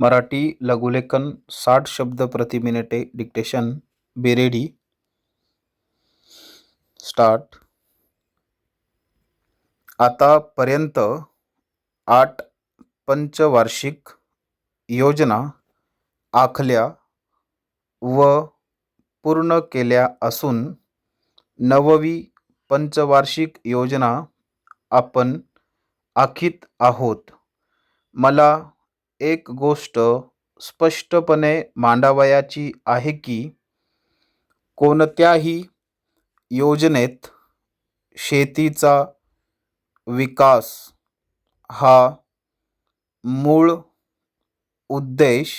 मराठी लघुलेखन 60 शब्द प्रति मिनिटे डिक्टेशन. Be ready. स्टार्ट. आतापर्यंत 8 पंचवार्षिक योजना आखल्या व पूर्ण केल्या असून 9वी पंचवार्षिक योजना आपण आखीत आहोत. मला एक गोष्ट स्पष्टपणे मांडावयाची आहे की कोणत्याही योजनेत शेतीचा विकास हा मूळ उद्देश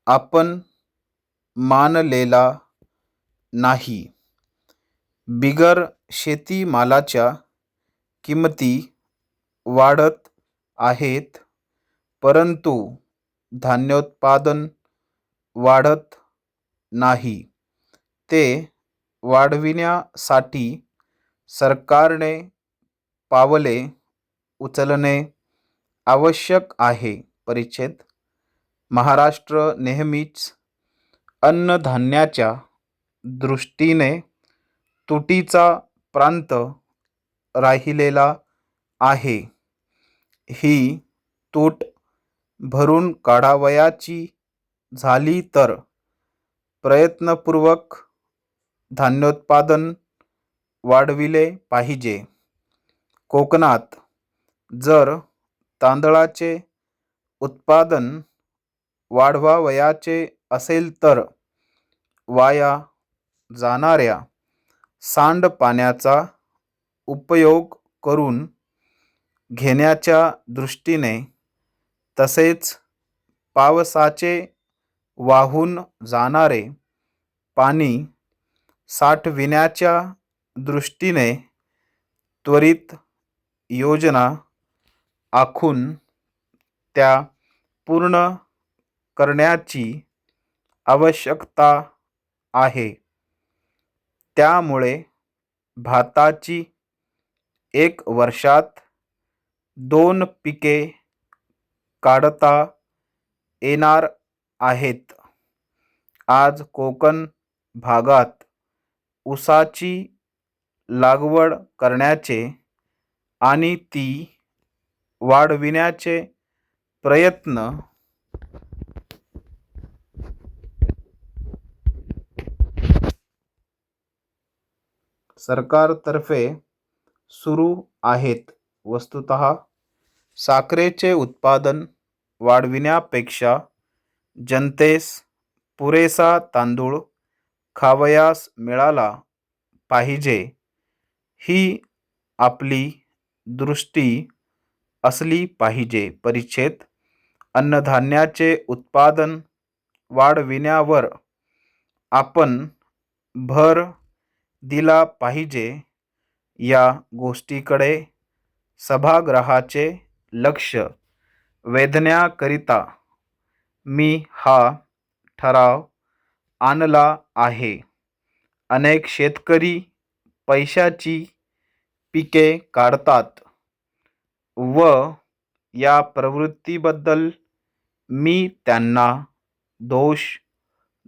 आपण मानलेला नाही. बिगर शेतीमालाच्या किमती वाढत आहेत, परंतु धान्योत्पादन वाढत नाही. ते वाढविण्यासाठी सरकारने पावले उचलणे आवश्यक आहे. परिच्छेद. महाराष्ट्र नेहमीच अन्नधान्याच्या दृष्टीने तुटीचा प्रांत राहिलेला आहे. ही तूट भरून काढावयाची झाली तर प्रयत्नपूर्वक धान्योत्पादन वाढविले पाहिजे. कोकणात जर तांदळाचे उत्पादन वाढवावयाचे असेल तर वाया जाणाऱ्या सांडपाण्याचा उपयोग करून घेण्याच्या दृष्टीने तसेच पावसाचे वाहून जाणारे पाणी साठविण्याच्या दृष्टीने त्वरित योजना आखून त्या पूर्ण करण्याची आवश्यकता आहे. त्यामुळे भाताची 1 वर्षात 2 पिके काढता येणार आहेत. आज कोकण भागात ऊसाची लागवड करण्याचे आणि ती वाढविण्याचे प्रयत्न सरकारतर्फे सुरू आहेत. वस्तुतः साखरेचे उत्पादन वाढविण्यापेक्षा जनतेस पुरेसा तांदूळ खावयास मिळाला पाहिजे ही आपली दृष्टी असली पाहिजे. परिच्छेद. अन्नधान्याचे उत्पादन वाढविण्यावर आपण भर दिला पाहिजे. या गोष्टीकडे सभागृहाचे लक्ष वेधण्याकरिता मी हा ठराव आणला आहे. अनेक शेतकरी पैशाची पिके काढतात व या प्रवृत्तीबद्दल मी त्यांना दोष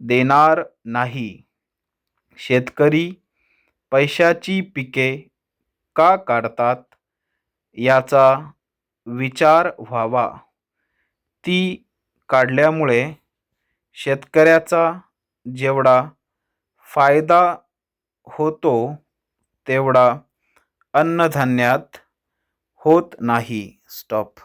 देणार नाही. शेतकरी पैशाची पिके का काढतात याचा विचार व्हावा. ती काढल्यामुळे शेतकऱ्याचा जेवढा फायदा होतो तेवढा अन्नधान्यात होत नाही. स्टॉप.